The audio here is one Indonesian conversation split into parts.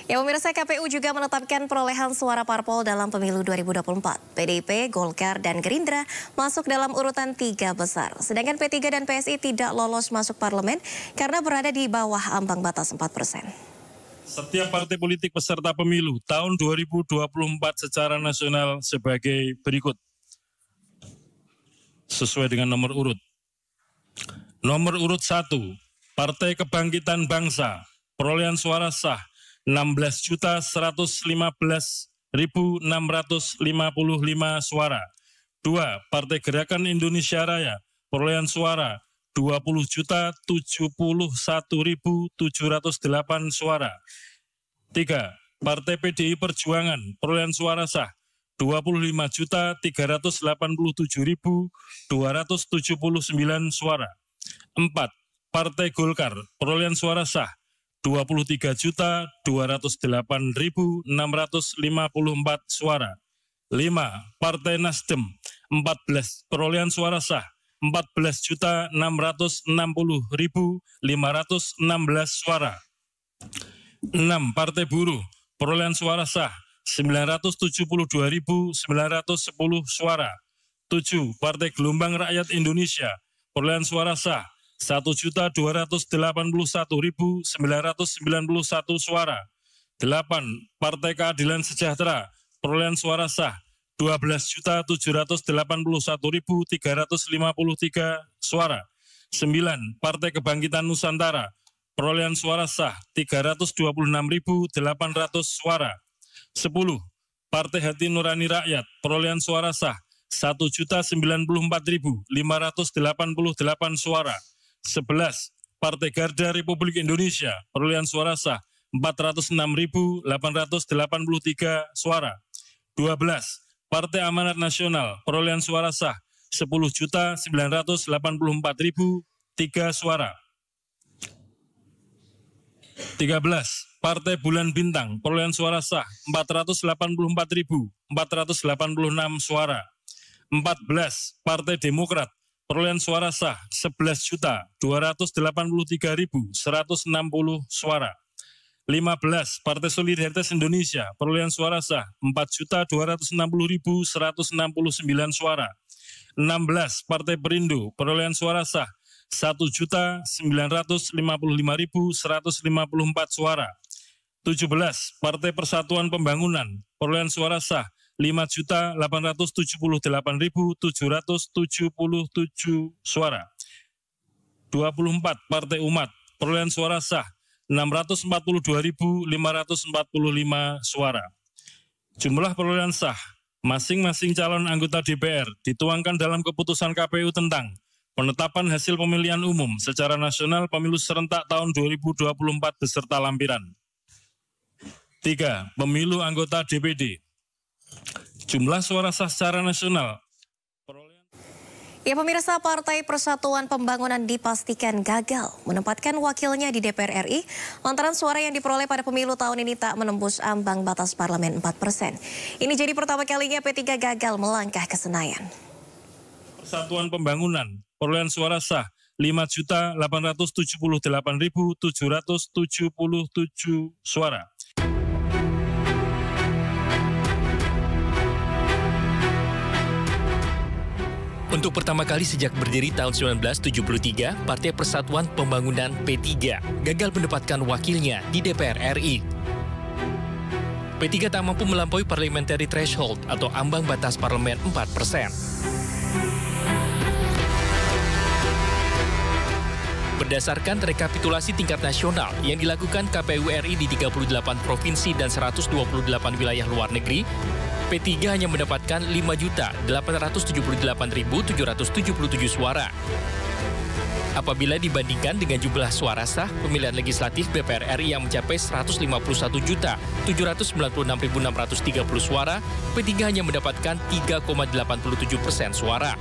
Ya pemirsa, KPU juga menetapkan perolehan suara parpol dalam pemilu 2024. PDIP, Golkar, dan Gerindra masuk dalam urutan 3 besar. Sedangkan P3 dan PSI tidak lolos masuk parlemen karena berada di bawah ambang batas 4%. Setiap partai politik peserta pemilu tahun 2024 secara nasional sebagai berikut. Sesuai dengan nomor urut. Nomor urut 1, Partai Kebangkitan Bangsa, perolehan suara sah 16.115.655 suara. 2. Partai Gerakan Indonesia Raya, perolehan suara 20.071.708 suara. 3. Partai PDI Perjuangan, perolehan suara sah 25.387.279 suara. 4. Partai Golkar, perolehan suara sah 23.208.654 suara. 5. Partai Nasdem, 14, perolehan suara sah 14.660.516 suara. 6. Partai Buruh, perolehan suara sah 972.910 suara. 7. Partai Gelombang Rakyat Indonesia, perolehan suara sah 1.281.991 suara. 8. Partai Keadilan Sejahtera, perolehan suara sah 12.781.353 suara. 9. Partai Kebangkitan Nusantara, perolehan suara sah 326.800 suara. 10. Partai Hati Nurani Rakyat, perolehan suara sah 1.094.588 suara. 11. Partai Garda Republik Indonesia, perolehan suara sah 406.883 suara. 12. Partai Amanat Nasional, perolehan suara sah 10.984.003 suara. 13. Partai Bulan Bintang, perolehan suara sah 484.486 suara. 14. Partai Demokrat, perolehan suara sah 11.283.160 suara. 15. Partai Solidaritas Indonesia, perolehan suara sah 4.260.169 suara. 16. Partai Perindo, perolehan suara sah 1.955.154 suara. 17. Partai Persatuan Pembangunan, perolehan suara sah 5.878.777 suara. 24. Partai Umat, perolehan suara sah 642.545 suara. Jumlah perolehan sah masing-masing calon anggota DPR dituangkan dalam keputusan KPU tentang penetapan hasil pemilihan umum secara nasional pemilu serentak tahun 2024 beserta lampiran. 3. Pemilu anggota DPD. Jumlah suara sah secara nasional. Ya pemirsa, Partai Persatuan Pembangunan dipastikan gagal menempatkan wakilnya di DPR RI lantaran suara yang diperoleh pada pemilu tahun ini tak menembus ambang batas parlemen 4%. Ini jadi pertama kalinya P3 gagal melangkah ke Senayan. Persatuan Pembangunan, perolehan suara sah 5.878.777 suara. Untuk pertama kali sejak berdiri tahun 1973, Partai Persatuan Pembangunan P3 gagal mendapatkan wakilnya di DPR RI. P3 tak mampu melampaui parliamentary threshold atau ambang batas parlemen 4%. Berdasarkan rekapitulasi tingkat nasional yang dilakukan KPU RI di 38 provinsi dan 128 wilayah luar negeri, P3 hanya mendapatkan 5.878.777 suara. Apabila dibandingkan dengan jumlah suara sah pemilihan legislatif DPR RI yang mencapai 151.796.630 suara, P3 hanya mendapatkan 3,87% suara.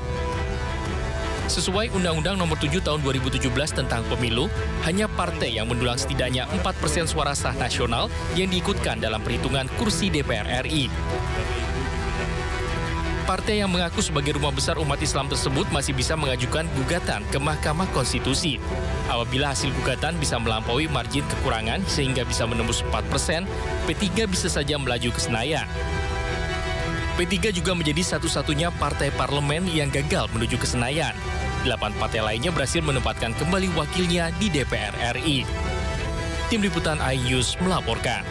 Sesuai Undang-Undang Nomor 7 Tahun 2017 tentang Pemilu, hanya partai yang mendulang setidaknya 4% suara sah nasional yang diikutkan dalam perhitungan kursi DPR RI. Partai yang mengaku sebagai rumah besar umat Islam tersebut masih bisa mengajukan gugatan ke Mahkamah Konstitusi. Apabila hasil gugatan bisa melampaui margin kekurangan sehingga bisa menembus 4%, P3 bisa saja melaju ke Senayan. P3 juga menjadi satu-satunya partai parlemen yang gagal menuju ke Senayan. 8 partai lainnya berhasil menempatkan kembali wakilnya di DPR RI. Tim Liputan iNews melaporkan.